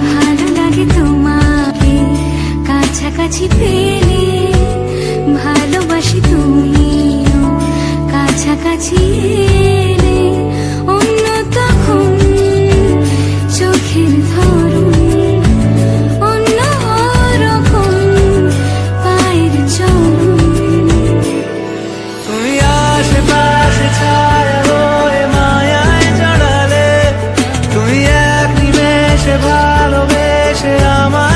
ভালো লাগে তোমাকে কাছাকাছি পেলে, ভালোবাসি তুমিও কাছাকাছি এলে। অন্য তখন চোখের ধরন, অন্য রকম পায়ের চলন। তুমি আশেপাশে ছায়া হয়ে মায়ায় জড়ালে, তুমি এক নিমেষে ভালোবেসে আমার